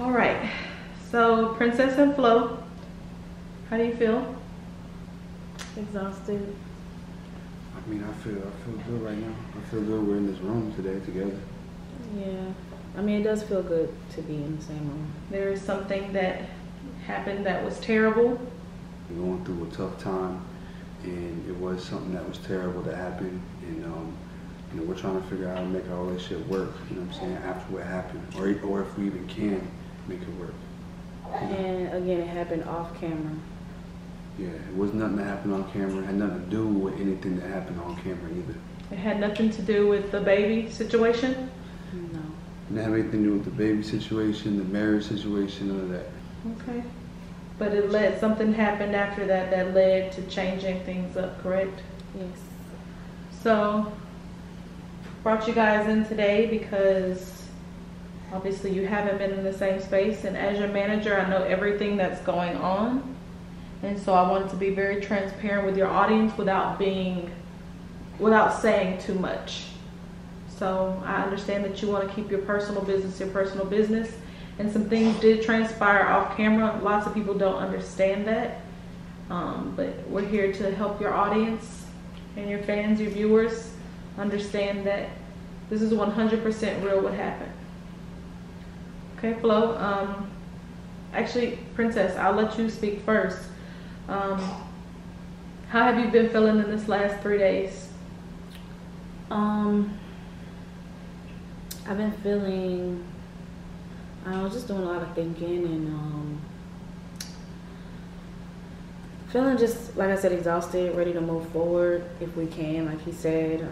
All right, so Princess and Flo, how do you feel? Exhausted. I mean, I feel good right now. I feel good we're in this room today together. Yeah. I mean, it does feel good to be in the same room. There is something that happened that was terrible. We're going through a tough time, and it was something that was terrible that happened, and you know, we're trying to figure out how to make our relationship work, you know what I'm saying, after what happened, or if we even can make it work. And again, it happened off camera. Yeah, it was nothing that happened on camera. It had nothing to do with anything that happened on camera either. It had nothing to do with the baby situation? No. It didn't have anything to do with the baby situation, the marriage situation, none of that. Okay. But something happened after that that led to changing things up, correct? Yes. So, brought you guys in today because obviously you haven't been in the same space, and as your manager, I know everything that's going on. And so I wanted to be very transparent with your audience without saying too much. So I understand that you want to keep your personal business, and some things did transpire off camera. Lots of people don't understand that, but we're here to help your audience and your fans, your viewers, understand that this is 100% real what happened. Okay, Flo. Actually, Princess, I'll let you speak first. How have you been feeling in this last 3 days? I've been feeling, I was just doing a lot of thinking and feeling just, like I said, exhausted, ready to move forward if we can, like he said.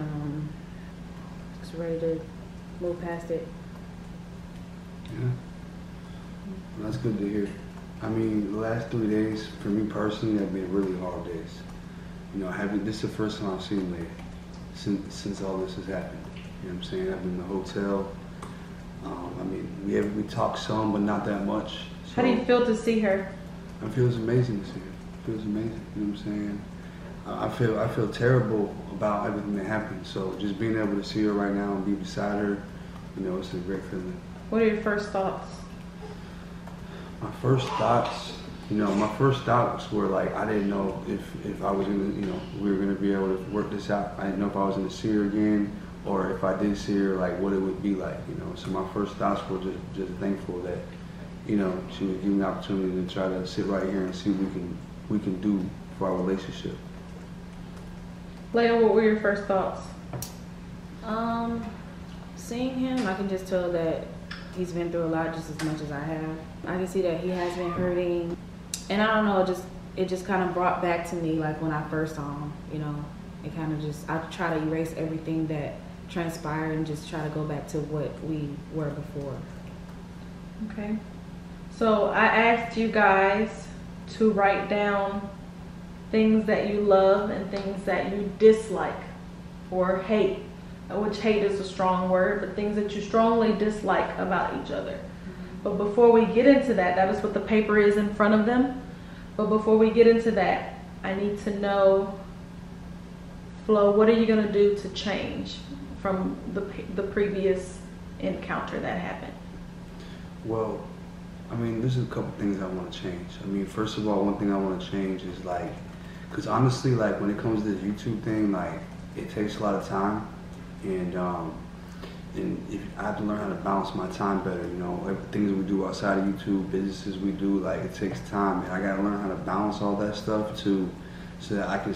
Just ready to move past it. Yeah, well, that's good to hear. I mean, the last 3 days, for me personally, have been really hard days. You know, this is the first time I've seen Layah since all this has happened. You know what I'm saying? I've been in the hotel. I mean, we talked some, but not that much. So How do you feel to see her? It feels amazing to see her. It feels amazing. You know what I'm saying? I feel terrible about everything that happened. So just being able to see her right now and be beside her, you know, it's a great feeling. What are your first thoughts? My first thoughts were like, I didn't know if I was gonna, you know, we were gonna be able to work this out. I didn't know if I was gonna see her again, or if I did see her, like what it would be like, you know. So my first thoughts were just thankful that, you know, she was given the opportunity to try to sit right here and see what we can do for our relationship. Layah, what were your first thoughts? Seeing him, I can just tell that he's been through a lot just as much as I have. I can see that he has been hurting. And I don't know, it just kind of brought back to me like when I first saw him, you know. It kind of just, I try to erase everything that transpired and just try to go back to what we were before. Okay. So I asked you guys to write down things that you love and things that you dislike or hate, which hate is a strong word, but things that you strongly dislike about each other. But before we get into that, that is what the paper is in front of them. But before we get into that, I need to know, Flo, what are you going to do to change from the previous encounter that happened? Well, I mean, there's a couple things I want to change. I mean, first of all, one thing I want to change is like, because honestly, like when it comes to this YouTube thing, like it takes a lot of time, and if I have to learn how to balance my time better, you know, things we do outside of YouTube, businesses we do, like it takes time, and I gotta learn how to balance all that stuff so that I can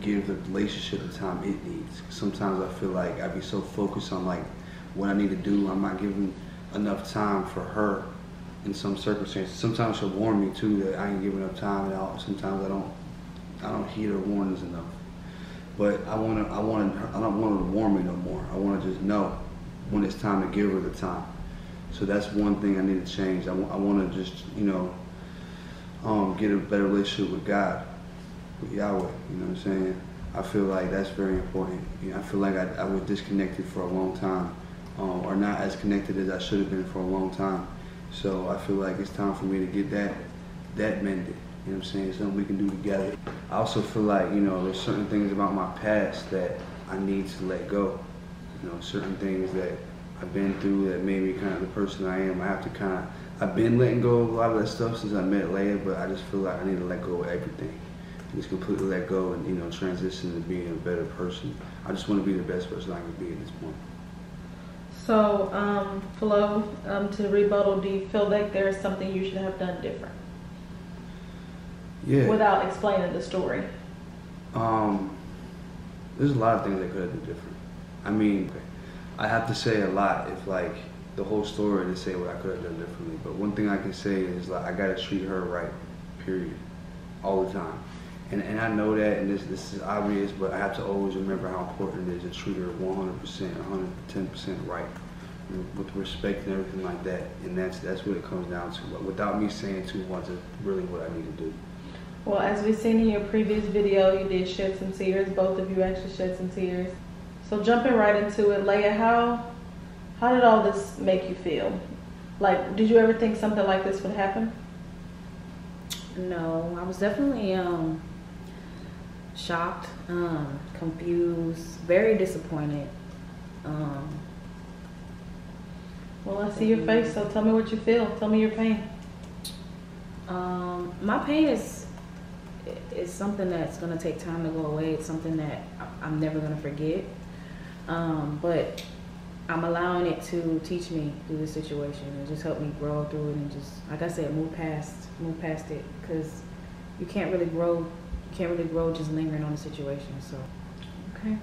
give the relationship the time it needs. Sometimes I feel like I be so focused on like what I need to do, I'm not giving enough time for her in some circumstances. Sometimes she'll warn me too that I ain't giving enough time, and sometimes I don't heed her warnings enough. But I don't want her to warn me no more. I want to just know when it's time to give her the time. So that's one thing I need to change. I want to just, you know, get a better relationship with God, with Yahweh, you know what I'm saying? I feel like that's very important. You know, I feel like I was disconnected for a long time, or not as connected as I should have been for a long time. So I feel like it's time for me to get that mended. You know what I'm saying? Something we can do together. I also feel like, you know, there's certain things about my past that I need to let go. You know, certain things that I've been through that made me kind of the person I am. I have to kind of I've been letting go of a lot of that stuff since I met Layah, but I just feel like I need to let go of everything. Just completely let go and, you know, transition to being a better person. I just want to be the best person I can be at this point. So, Phlo, to rebuttal, do you feel like there's something you should have done different? Yeah. Without explaining the story. There's a lot of things I could have done different. I mean, I have to say a lot if like the whole story to say what I could have done differently. But one thing I can say is like I gotta treat her right, period, all the time. And I know that, and this is obvious, but I have to always remember how important it is to treat her 100%, 110% right, with respect and everything like that. And that's what it comes down to. But without me saying too much, it's really what I need to do. Well, as we've seen in your previous video, you did shed some tears. Both of you actually shed some tears. So jumping right into it, Layah, how did all this make you feel? Like, did you ever think something like this would happen? No, I was definitely shocked, confused, very disappointed. Well, I see your face, so tell me what you feel. Tell me your pain. My pain is something that's gonna take time to go away. It's something that I'm never gonna forget. But I'm allowing it to teach me through this situation and just help me grow through it and just, like I said, move past it, because you can't really grow just lingering on the situation. So Okay.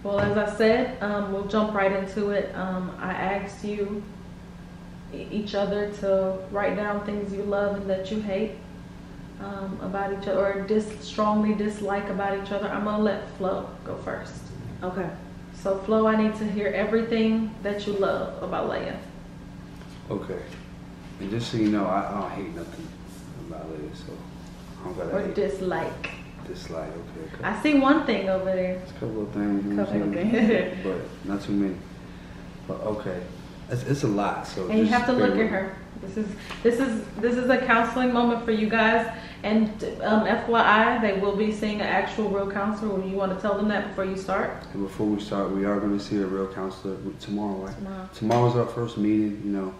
Well, as I said, we'll jump right into it. I asked you each other to write down things you love and that you hate about each other, or strongly dislike about each other. I'm gonna let Phlo go first. okay. So Phlo, I need to hear everything that you love about Layah. Okay. And just so you know, I don't hate nothing about Layah, so I don't gotta Or hate. dislike. Dislike, okay. I see one thing over there. It's a couple of things, you know what Couple I'm of saying? things. But not too many. But okay. It's a lot, so And you just have to bear look with at me. her. This is a counseling moment for you guys. And FYI, they will be seeing an actual real counselor. You want to tell them that before you start? And before we start, we are going to see a real counselor tomorrow, right? Tomorrow. Tomorrow's our first meeting, you know.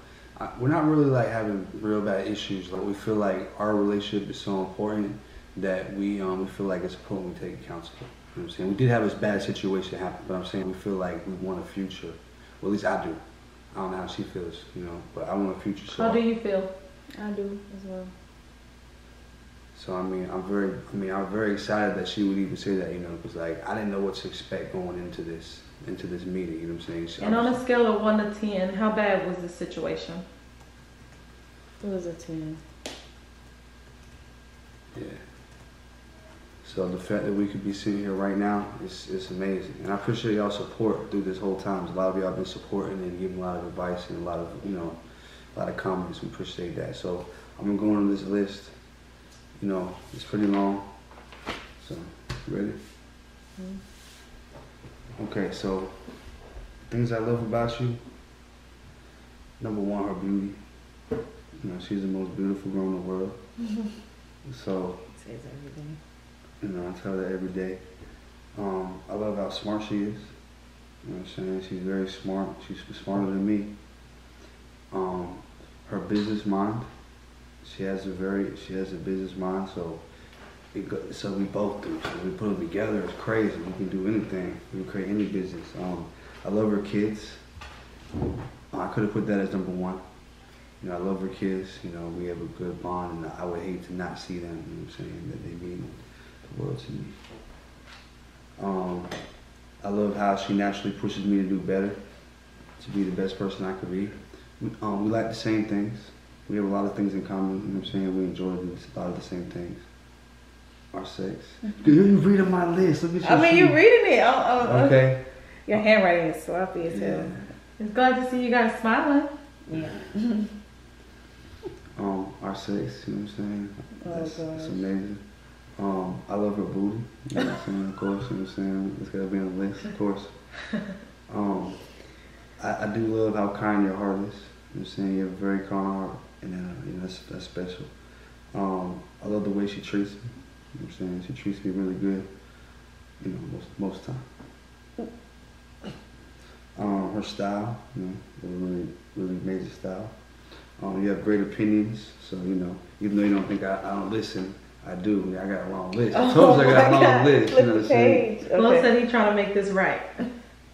We're not really like having real bad issues. Like we feel like our relationship is so important that we feel like it's important we take a counselor. You know what I'm saying? We did have this bad situation happen, but I'm saying we feel like we want a future. Well, at least I do. I don't know how she feels, you know, but I want a future. So How do you feel? I do as well. So I'm very excited that she would even say that, you know, because like I didn't know what to expect going into this meeting. You know what I'm saying? And on a scale of 1 to 10, how bad was the situation? It was a 10. Yeah. So the fact that we could be sitting here right now is amazing, and I appreciate y'all's support through this whole time. A lot of y'all have been supporting and giving a lot of advice and a lot of comments. We appreciate that. So I'm gonna go on this list. You know, it's pretty long. So, you ready? Mm-hmm. Okay, so things I love about you. Number one, her beauty. You know, she's the most beautiful girl in the world. So, It says everything. you know, I tell her that every day. I love how smart she is. You know what I'm saying? She's very smart. She's smarter than me. Her business mind. She has a business mind. So we both do. So we put them together. It's crazy. We can do anything. We can create any business. I love her kids. I could have put that as number one. You know, I love her kids. You know, we have a good bond, and I would hate to not see them. You know what I'm saying? That they mean the world to me. I love how she naturally pushes me to do better, to be the best person I could be. We like the same things. We have a lot of things in common. You know what I'm saying? We enjoy a lot of the same things. Our sex. You reading my list. Look at your I mean, you're reading it. Okay. Your handwriting is sloppy as hell. Yeah. It's glad to see you guys smiling. Yeah. Our sex, you know what I'm saying? That's gosh. amazing. I love her booty, you know what I'm saying, of course, you know what I'm saying? It's gotta be on the list, of course. I do love how kind your heart is, you know what I'm saying? You have a very kind heart, and you know, that's special. I love the way she treats me, you know what I'm saying? She treats me really good, you know, most time. Her style, you know, really, really amazing style. You have great opinions, so you know, even though you don't think I don't listen, I do. I got a long list. I told you I got a long list. You know what I'm saying? Flo said he's trying to make this right.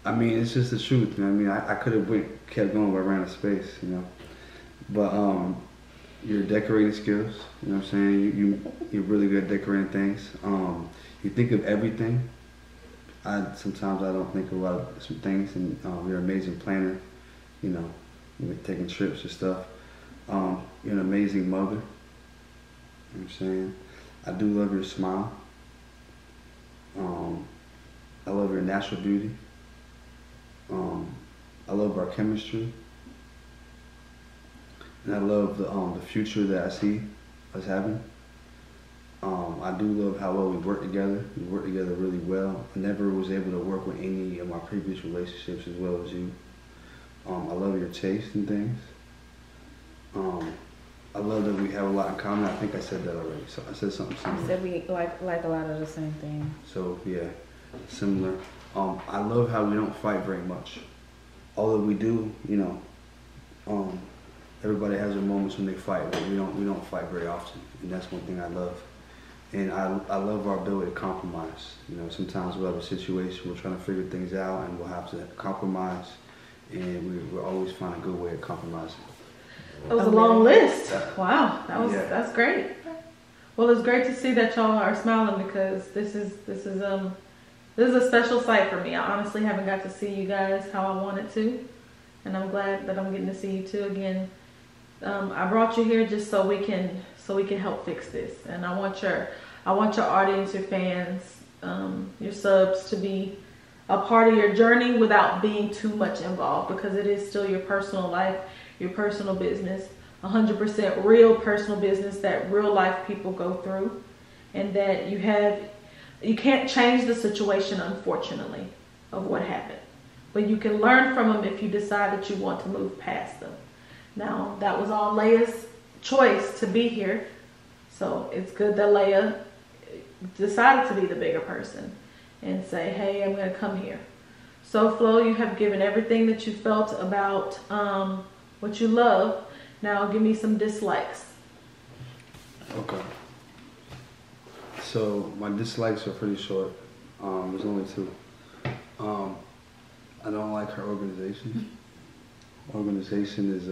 I mean, it's just the truth. You know what I mean, I could have kept going, but I ran out of space. You know, but your decorating skills. You know what I'm saying? You're really good at decorating things. You think of everything. Sometimes I don't think about some things, and you're an amazing planner. You know, you're taking trips and stuff. You're an amazing mother. You know what I'm saying? I do love your smile. I love your natural beauty. I love our chemistry. And I love the future that I see us having. I do love how well we work together. We work together really well. I never was able to work with any of my previous relationships as well as you. I love your taste in things. I love that we have a lot in common. I think I said that already. So I said something similar. You said we like a lot of the same things. So yeah, similar. I love how we don't fight very much. Although we do, you know, everybody has their moments when they fight, but we don't fight very often, and that's one thing I love. And I love our ability to compromise. You know, sometimes we'll have a situation, we're trying to figure things out, and we'll have to compromise, and we'll always find a good way of compromising. That was a long list. Wow, that's great. Well, it's great to see that y'all are smiling, because this is a special sight for me. I honestly haven't got to see you guys how I wanted to, and I'm glad that I'm getting to see you too again. I brought you here just so we can help fix this, and I want your audience, your fans, your subs to be a part of your journey without being too much involved, because it is still your personal life, your personal business, 100% real personal business that real life people go through, and that you can't change the situation, unfortunately, of what happened, but you can learn from them if you decide that you want to move past them. Now, that was all Layah's choice to be here, so it's good that Layah decided to be the bigger person and say, hey, I'm going to come here. So, Flo, you have given everything that you felt about what you love. Now, give me some dislikes. Okay. So, my dislikes are pretty short. There's only two. I don't like her organization. Organization is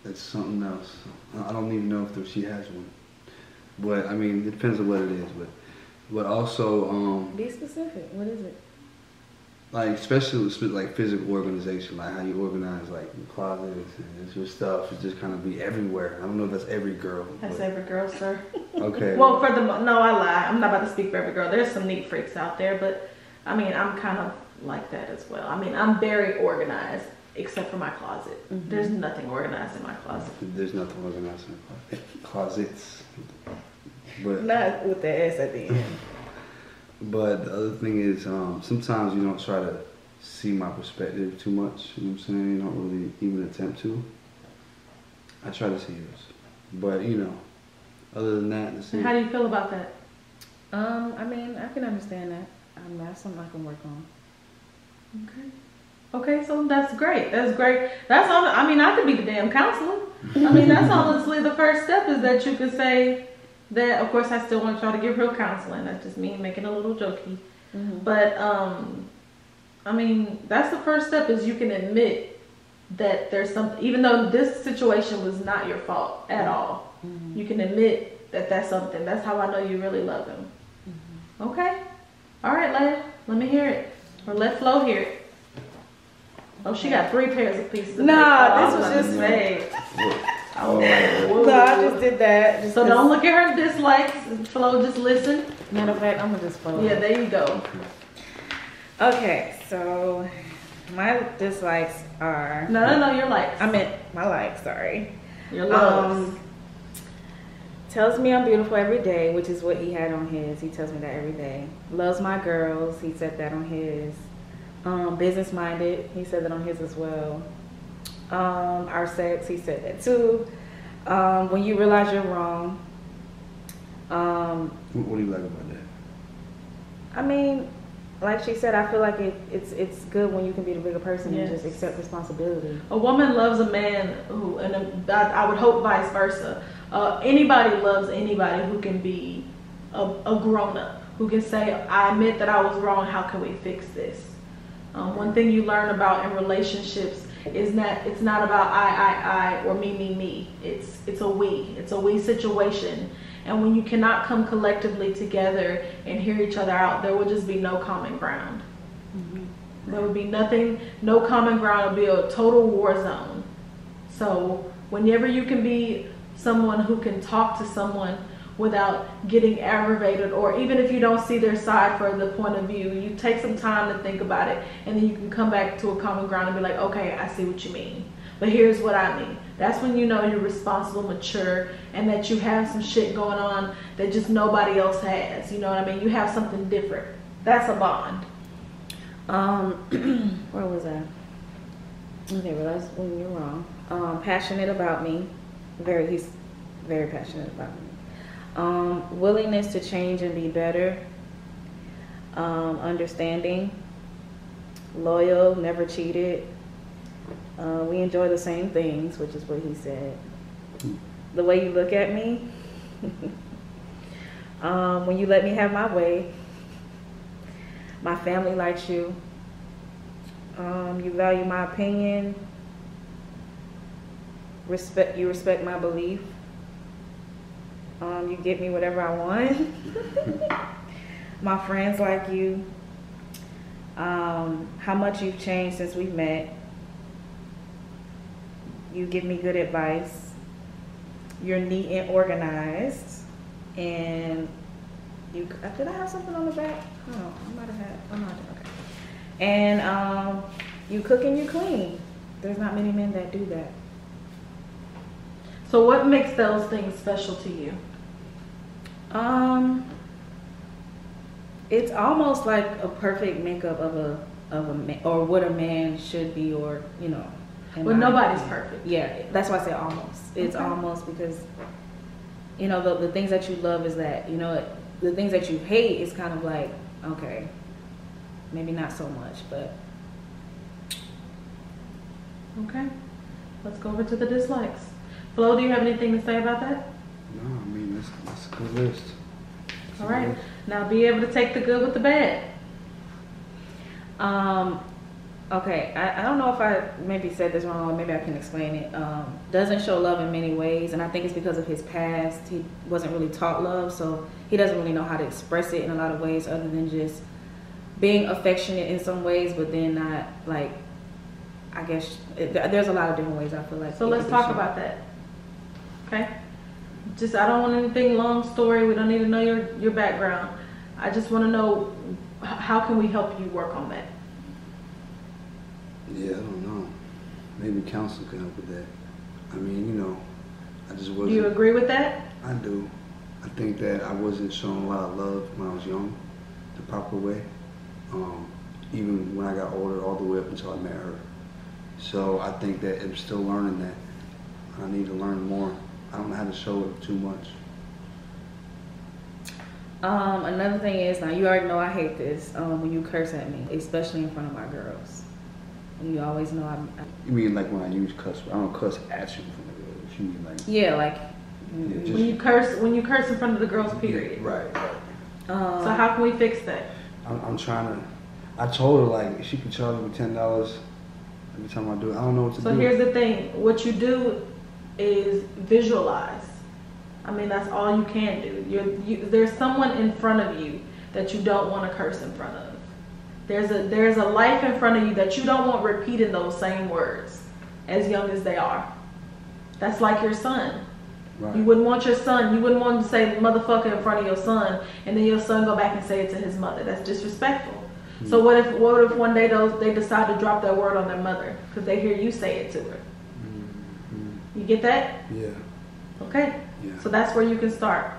it's something else. I don't even know if she has one, but I mean, it depends on what it is. But also be specific. What is it? Like, especially with like physical organization, like how you organize like your closets and your stuff should just kind of be everywhere. I don't know if that's every girl. That's every girl, sir. Okay. Well, no, I lie. I'm not about to speak for every girl. There's some neat freaks out there, but I mean, I'm kind of like that as well. I mean, I'm very organized, except for my closet. Mm-hmm. There's nothing organized in my closet. There's nothing organized in my closets. But not with the S at the end. But the other thing is, sometimes you don't try to see my perspective too much. You know what I'm saying? You don't really even attempt to. I try to see yours. But, you know, other than that, and how do you feel about that? I mean, I can understand that. That's something I can work on. Okay, so that's great. That's great. That's all. I mean, I could be the damn counselor. I mean, that's honestly the first step, is that you could say that. Of course, I still want y'all to give real counseling. That's just me making a little jokey. Mm-hmm. But I mean, that's the first step, is you can admit that there's something, even though this situation was not your fault at all. Mm-hmm. You can admit that that's something. That's how I know you really love him. Mm-hmm. Okay. All right, Layah, let me hear it. Or let Flo hear it. Oh, she got 3 pairs of pieces. Nah, this was just made. Oh, no, I just did that. Just so don't look at her dislikes. Flo, just listen. Matter of fact, I'm gonna just follow. Yeah, there you go. Okay, so my dislikes are. No, your likes. I meant my likes. Sorry. Your loves. Tells me I'm beautiful every day, which is what he had on his. He tells me that every day. Loves my girls. He said that on his. Business minded. He said that on his as well. Our sex. He said that too. When you realize you're wrong. What do you like about that? I mean, like she said, I feel like it's good when you can be the bigger person Yes. and just accept responsibility. A woman loves a man who, and I would hope vice versa. Anybody loves anybody who can be a grown up, who can say, I admit that I was wrong, how can we fix this? One thing you learn about in relationships is that it's not about I or me. It's a we situation. And when you cannot come collectively together and hear each other out, there will just be no common ground. Mm-hmm. There would be nothing, no common ground. It would be a total war zone. So whenever you can be someone who can talk to someone without getting aggravated, or even if you don't see their side for the point of view, you take some time to think about it, and then you can come back to a common ground and be like, okay, I see what you mean, but here's what I mean. That's when you know you're responsible, mature, and that you have some shit going on that just nobody else has. You know what I mean? You have something different. That's a bond. Where was I? Okay, realize when you're wrong. Passionate about me. He's very passionate about me. Willingness to change and be better. Understanding. Loyal, never cheated. We enjoy the same things, which is what he said. The way you look at me. When you let me have my way. My family likes you. You value my opinion. You respect my belief. You get me whatever I want. My friends like you. How much you've changed since we met. You give me good advice. You're neat and organized. And did I have something on the back? Oh, I might have had. I'm not okay. And you cook and you clean. There's not many men that do that. So what makes those things special to you? It's almost like a perfect makeup of a man, or what a man should be, or you know. Well, nobody's perfect. Yeah, that's why I say almost. It's okay. Almost because, you know, the things that you love is that, you know, the things that you hate is kind of like, okay, maybe not so much, but. Okay, let's go over to the dislikes. Flo, do you have anything to say about that? No, I mean, that's a good list. All right, now be able to take the good with the bad. Okay, I don't know if I maybe said this wrong, or maybe I can explain it. Doesn't show love in many ways, and I think it's because of his past. He wasn't really taught love, so he doesn't really know how to express it in a lot of ways other than just being affectionate in some ways, but then not, like, I guess, there's a lot of different ways I feel like. So let's talk about that, okay? Just, I don't want anything long story. We don't need to know your background. I just want to know, how can we help you work on that? Yeah, I don't know. Maybe counseling can help with that. I mean, you know, I just wasn't. Do you agree with that? I do. I think that I wasn't shown a lot of love when I was young, the proper way. Even when I got older, all the way up until I met her. So I think that I'm still learning that. I need to learn more. I don't know how to show it too much. Another thing is, now you already know I hate this, when you curse at me, especially in front of my girls. And you always know You mean like when I use cuss? I don't cuss at you in front of the girls. You mean like? Yeah, like. Yeah, when you curse in front of the girls, period. Yeah, right. So how can we fix that? I'm trying to. I told her like she could charge me $10 every time I do it. I don't know what to do. So here's the thing. What you do is visualize. I mean, that's all you can do. There's someone in front of you that you don't want to curse in front of. There's a life in front of you that you don't want repeating those same words as young as they are. That's like your son. Right. You wouldn't want your son, you wouldn't want to say motherfucker in front of your son and then your son go back and say it to his mother. That's disrespectful. Mm-hmm. So what if one day they decide to drop that word on their mother because they hear you say it to her? Mm-hmm. You get that? Yeah. Okay. Yeah. So that's where you can start.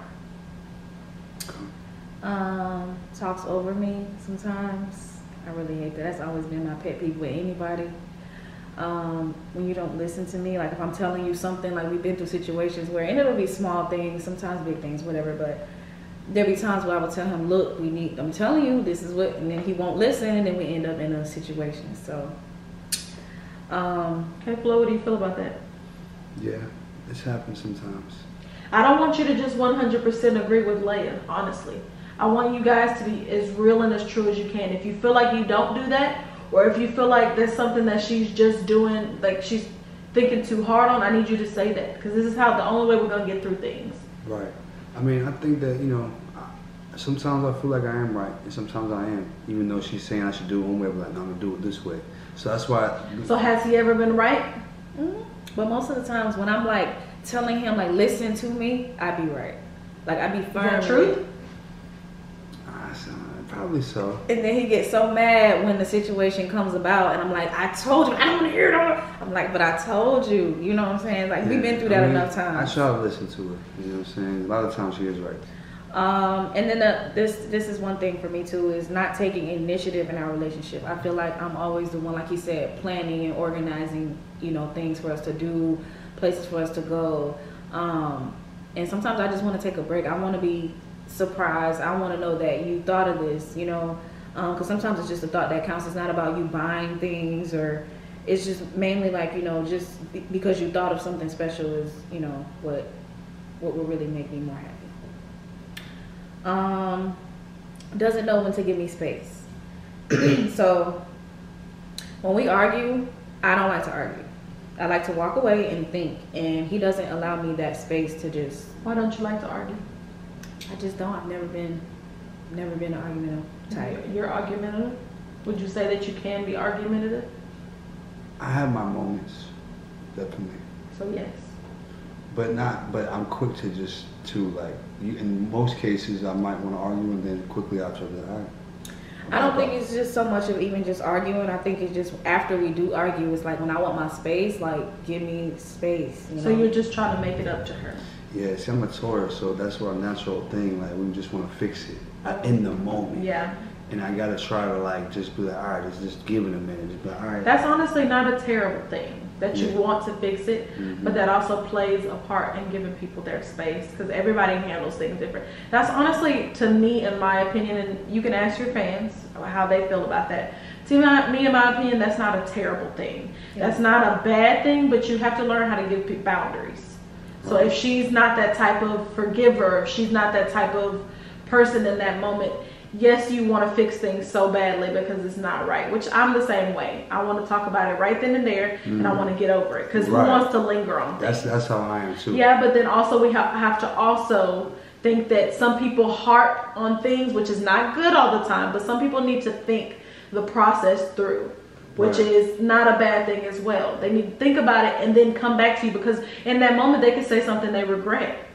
Talks over me sometimes. I really hate that. That's always been my pet peeve with anybody. When you don't listen to me, like if I'm telling you something, like we've been through situations where, and it'll be small things, sometimes big things, whatever, but there'll be times where I will tell him, look, I'm telling you, this is what, and then he won't listen, and then we end up in a situation. So, okay, Flo, what do you feel about that? Yeah, this happens sometimes. I don't want you to just 100% agree with Layah, honestly. I want you guys to be as real and as true as you can. If you feel like you don't do that, or if you feel like there's something that she's just doing, like she's thinking too hard on, I need you to say that, because this is how the only way we're going to get through things. Right. I mean, I think that, you know, sometimes I feel like I am right, and sometimes I am. Even though she's saying I should do it one way, but like, no, I'm going to do it this way. So that's why. So has he ever been right? Mm-hmm. But most of the times when I'm like telling him, like, listen to me, I be right. Like, I be firm. Is that true? Probably so. And then he gets so mad when the situation comes about, and I'm like, I told you, I don't want to hear it. I'm like, but I told you. You know what I'm saying? Like, we've been through that enough times. I try to listen to her. You know what I'm saying? A lot of times she is right. And then this is one thing for me too, is not taking initiative in our relationship. I feel like I'm always the one, like he said, planning and organizing, you know, things for us to do, places for us to go. And sometimes I just want to take a break. I want to be surprised. I want to know that you thought of this, you know, because sometimes it's just a thought that counts. It's not about you buying things, or it's just mainly like, you know, just because you thought of something special is, you know, what will really make me more happy. Doesn't know when to give me space. So when we argue, I don't like to argue. I like to walk away and think, and he doesn't allow me that space to just. Why don't you like to argue? I just don't. I've never been an argumentative type. You're argumentative? Would you say that you can be argumentative? I have my moments, definitely. So yes. But I'm quick to like, in most cases I might want to argue, and then quickly after that, I don't think it's just so much of even just arguing. I think it's just after we do argue, it's like when I want my space, like, give me space. You know? So you're just trying to make it up to her. Yeah, see, I'm a Taurus, so that's our natural thing. Like, we just want to fix it in the moment. Yeah. And I gotta try to like just be like, all right, just give it a minute. Just be like, all right. That's honestly not a terrible thing that you want to fix it, but that also plays a part in giving people their space, because everybody handles things different. That's honestly, to me, in my opinion, and you can ask your fans how they feel about that. To me, in my opinion, that's not a terrible thing. Yeah. That's not a bad thing, but you have to learn how to give boundaries. So if she's not that type of forgiver, if she's not that type of person in that moment, yes, you want to fix things so badly because it's not right, which I'm the same way. I want to talk about it right then and there, and I want to get over it, because who wants to linger on things? That's how I am too. Yeah, but then also we have to also think that some people harp on things, which is not good all the time, but some people need to think the process through, which is not a bad thing as well. They need to think about it and then come back to you, because in that moment they could say something they regret.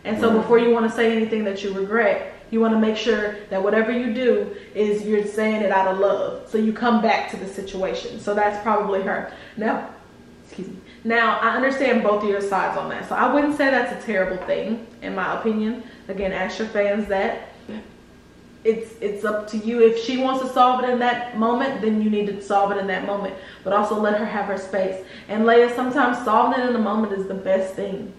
And so before you want to say anything that you regret, you want to make sure that whatever you do is you're saying it out of love. So you come back to the situation. So that's probably her. Now, excuse me. Now, I understand both of your sides on that. So I wouldn't say that's a terrible thing, in my opinion. Again, ask your fans that. It's up to you. If she wants to solve it in that moment, then you need to solve it in that moment. But also let her have her space. And Layah, sometimes solving it in the moment is the best thing.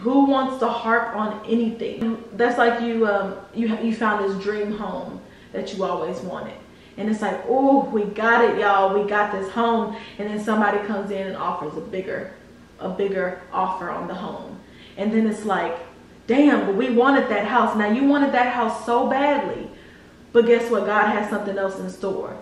Who wants to harp on anything? That's like you found this dream home that you always wanted, and it's like, oh, we got it, y'all, we got this home, and then somebody comes in and offers a bigger offer on the home, and then it's like, damn, but we wanted that house. Now you wanted that house so badly, but guess what? God has something else in store.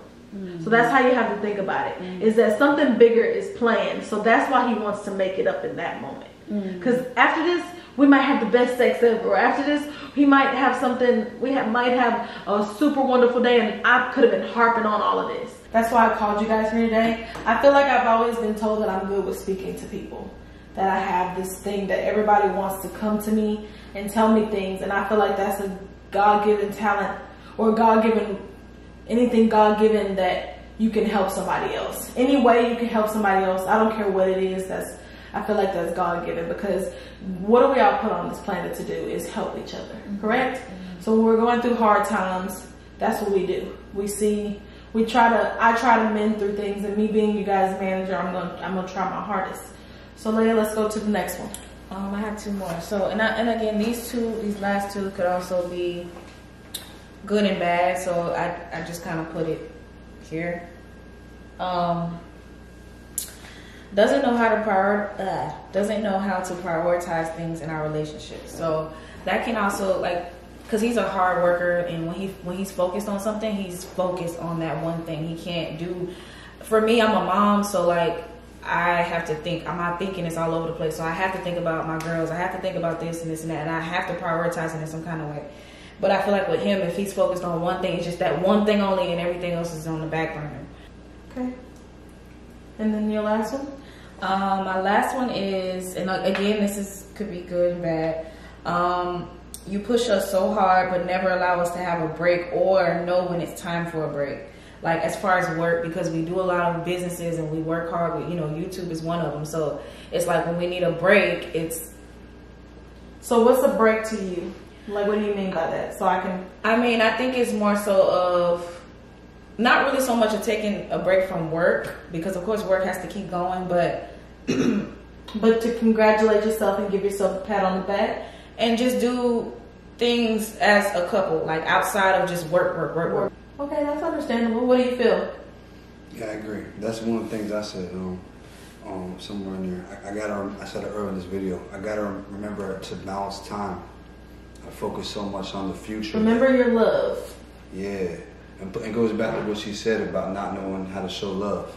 So that's how you have to think about it, is that something bigger is planned. So that's why he wants to make it up in that moment. Because after this, we might have the best sex ever. Or after this, he might have something, might have a super wonderful day, and I could have been harping on all of this. That's why I called you guys here today. I feel like I've always been told that I'm good with speaking to people. That I have this thing that everybody wants to come to me and tell me things. And I feel like that's a God-given talent, or anything God-given, that you can help somebody else. Any way you can help somebody else, I don't care what it is, I feel like that's God-given, because what are we all put on this planet to do is help each other, correct? So when we're going through hard times, that's what we do. I try to mend through things, and me being you guys' manager, I'm gonna try my hardest. So Layah, let's go to the next one. I have two more. So, and again, these last two could also be good and bad. So I just kind of put it here. Doesn't know how to prioritize things in our relationship. So that can also, like, because he's a hard worker, and when he's focused on something, he's focused on that one thing. He can't do. For me, I'm a mom, so like I have to think. My thinking is all over the place. So I have to think about my girls. I have to think about this and this and that, and I have to prioritize it in some kind of way. But I feel like with him, if he's focused on one thing, it's just that one thing only, and everything else is on the back burner. Okay. And then your last one? My last one is, and again, could be good and bad. You push us so hard, but never allow us to have a break or know when it's time for a break. Like as far as work, because we do a lot of businesses and we work hard. But, YouTube is one of them. So it's like when we need a break, it's. So what's a break to you? Like, what do you mean by that? So I think it's more so of not really so much of taking a break from work, because of course work has to keep going, but but to congratulate yourself and give yourself a pat on the back and just do things as a couple, like outside of just work. Okay, that's understandable. What do you feel? Yeah, I agree. That's one of the things I said somewhere in there. I said it earlier in this video. I gotta remember to balance time. I focus so much on the future. Remember your love. Yeah, and it goes back to what she said about not knowing how to show love.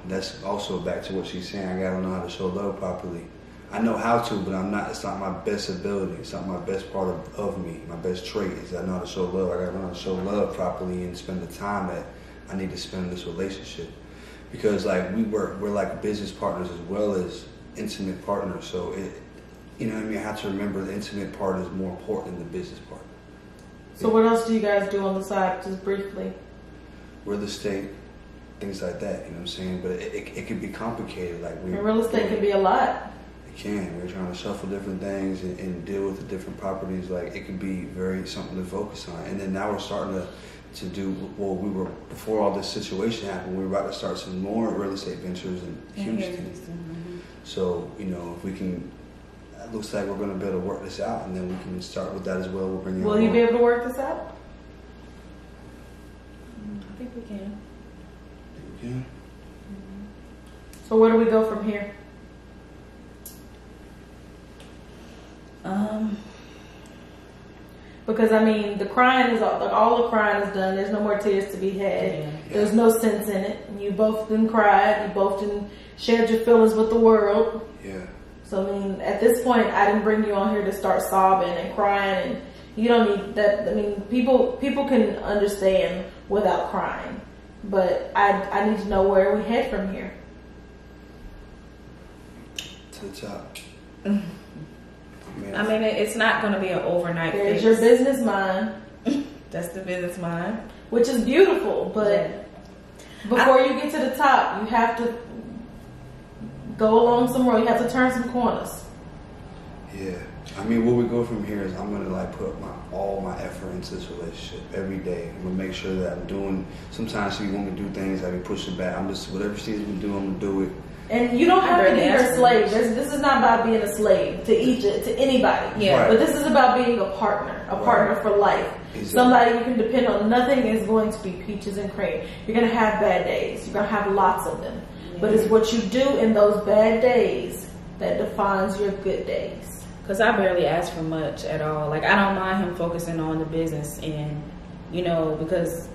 That's also back to what she's saying. I gotta know how to show love properly. I know how to, but it's not my best ability. It's not my best part of me. My best trait is I know how to show love. I gotta know how to show love properly and spend the time that I need to spend in this relationship. Because like we're like business partners as well as intimate partners. So I have to remember the intimate part is more important than the business part. So what else do you guys do on the side, just briefly? Real estate, things like that, you know what I'm saying? But it can be complicated. Like real estate can be a lot. It can. We're trying to shuffle different things and deal with the different properties. Like it can be very something to focus on. And then now we're starting to do, before all this situation happened, we were about to start some more real estate ventures in Houston. Mm-hmm. So, if we can, it looks like we're going to be able to work this out, and then we can start with that as well. We'll bring you Will you be able to work this out? I think we can. Yeah. So where do we go from here? Because the crying is all the crying is done. There's no more tears to be had. Yeah. There's no sense in it. You both didn't cry. You both didn't shared your feelings with the world. Yeah. So at this point, I didn't bring you on here to start sobbing and crying, and you don't need that. People can understand without crying, but I need to know where we head from here. To the top. It's not going to be an overnight There's fix. your business mind. That's the business mind. Which is beautiful, but before you get to the top, you have to go along some road. You have to turn some corners. Yeah. Where we go from here is I'm going to put all my effort into this relationship every day. I'm going to make sure that I'm doing, sometimes she want me to do things, I be pushing back. Whatever she needs me to do, I'm going to do it. And you don't have to be her slave. This is not about being a slave to anybody. Yeah. Right. But this is about being a partner partner for life. Exactly. Somebody you can depend on. Nothing is going to be peaches and cream. You're going to have bad days. You're going to have lots of them. Yeah. But it's what you do in those bad days that defines your good days. Because I barely ask for much at all. I don't mind him focusing on the business and, because...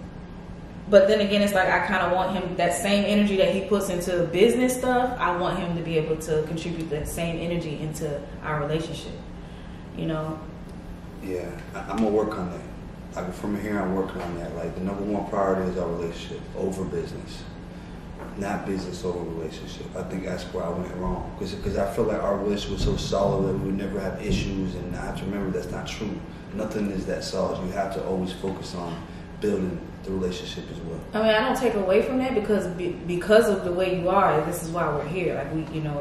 But then again, it's I kind of want him, that same energy that he puts into business stuff, I want him to be able to contribute that same energy into our relationship, Yeah, I'm going to work on that. From here, I'm working on that. The number one priority is our relationship over business. Not business over relationship. I think that's where I went wrong. Because I feel like our relationship was so solid that we would never have issues, and I have to remember that's not true. Nothing is that solid. You have to always focus on building the relationship as well. I don't take away from that because of the way you are. This is why we're here.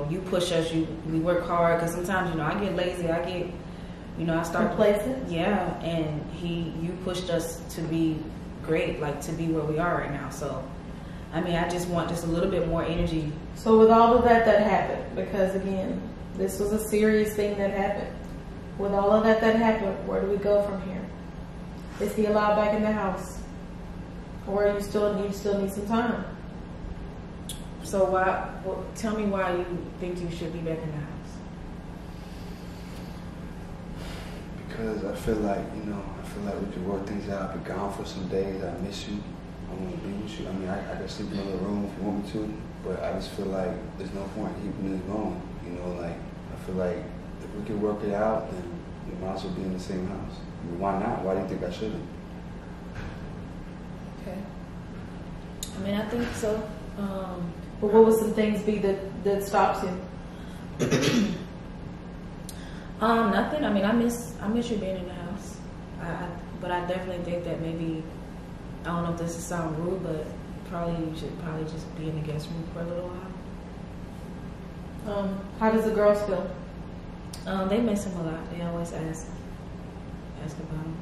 You push us. We work hard. Because sometimes I get lazy. I start complacent. Yeah, and you pushed us to be great, to be where we are right now. So, I just want just a little bit more energy. So with all of that happened, because again, This was a serious thing that happened. With all of that happened, where do we go from here? Is he allowed back in the house? Or you still need some time? So why? Well, tell me why you think you should be back in the house. Because I feel like, we can work things out. I've been gone for some days. I miss you. I want to be with you. I mean, I can sleep in another room if you want me to, but I just feel like there's no point in keeping this going. I feel like if we can work it out, then we might as well be in the same house. I mean, why not? Why do you think I shouldn't? Okay. I mean, I think so. But what would some things be that stops you? Nothing. I mean, I miss you being in the house. But I definitely think that maybe, I don't know if this is sound rude, but you should just be in the guest room for a little while. How does the girls feel? They miss him a lot. They always ask about him.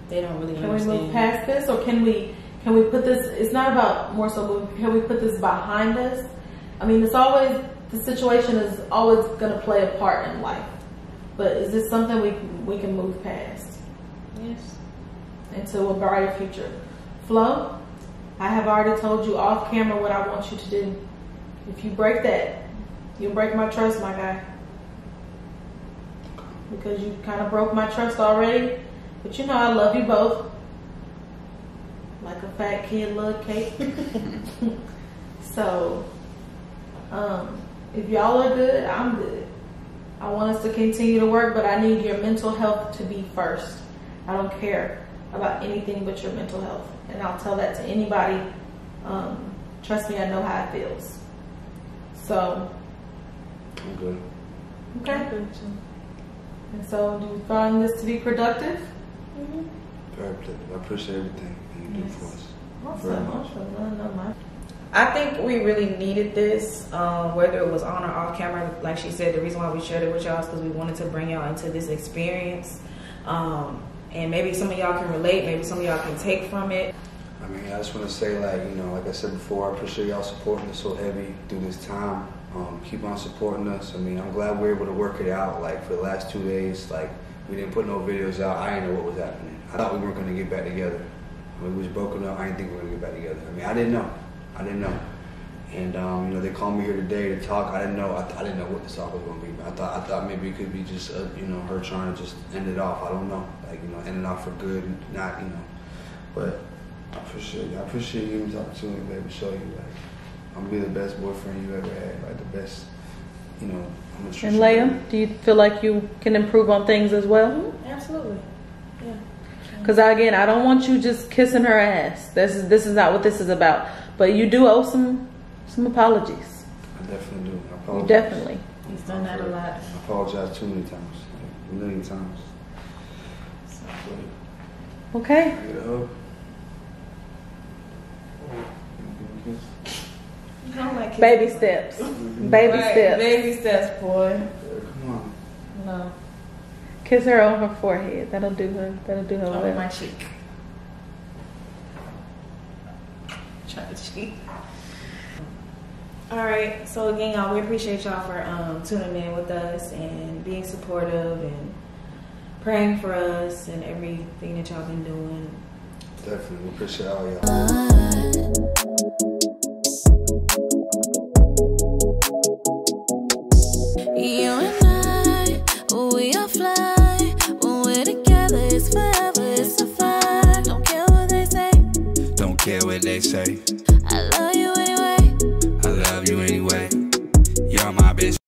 They don't really understand. Can we move past this, or can we put this? It's not about more so moving. Can we put this behind us? I mean, the situation is always going to play a part in life. But is this something we can move past? Yes. Into a brighter future. Flo, I have already told you off camera what I want you to do. If you break that, you'll break my trust, my guy. Because you kind of broke my trust already. But I love you both. Like a fat kid love cake. So, if y'all are good, I'm good. I want us to continue to work, but I need your mental health to be first. I don't care about anything but your mental health. And I'll tell that to anybody. Trust me, I know how it feels. So, I'm good. Okay. And so, do you find this to be productive? Mm-hmm. Very productive. I appreciate everything you do for us. Awesome. I think we really needed this, whether it was on or off camera. Like she said, the reason why we shared it with y'all is because we wanted to bring y'all into this experience. And maybe some of y'all can relate, maybe some of y'all can take from it. I mean, I just want to say, like I said before, I appreciate y'all supporting us so heavy through this time. Keep on supporting us. I mean, I'm glad we were able to work it out. Like, for the last 2 days, we didn't put no videos out. I didn't know what was happening. I thought we weren't going to get back together. When we was broken up, I didn't think we were going to get back together. I mean, I didn't know. And they called me here today to talk. I didn't know what this talk was going to be. I thought maybe it could be just her trying to just end it off. I don't know, end it off for good, not But I appreciate you. I appreciate you giving me this opportunity, baby, to show you I'm gonna be the best boyfriend you ever had, the best. I'm gonna treat And you Layah, better. do you feel like you can improve on things as well? Absolutely. Yeah. Because again, I don't want you just kissing her ass. This is not what this is about. But you do owe some apologies. I definitely do. I apologize. You definitely. He's done that a lot. I apologize too many times, a million times. Okay. Can I get a hug? I don't like Baby steps. Baby steps. Baby steps, boy. Yeah, come on. No. Kiss her on her forehead. That'll do her. On well. my cheek. Try to cheat. All right. So again, y'all, we appreciate y'all for tuning in with us and being supportive and praying for us and everything that y'all been doing. Definitely, we appreciate all y'all. You and I, we are fly. When we're together, it's forever, it's a fire. Don't care what they say. Don't care what they say.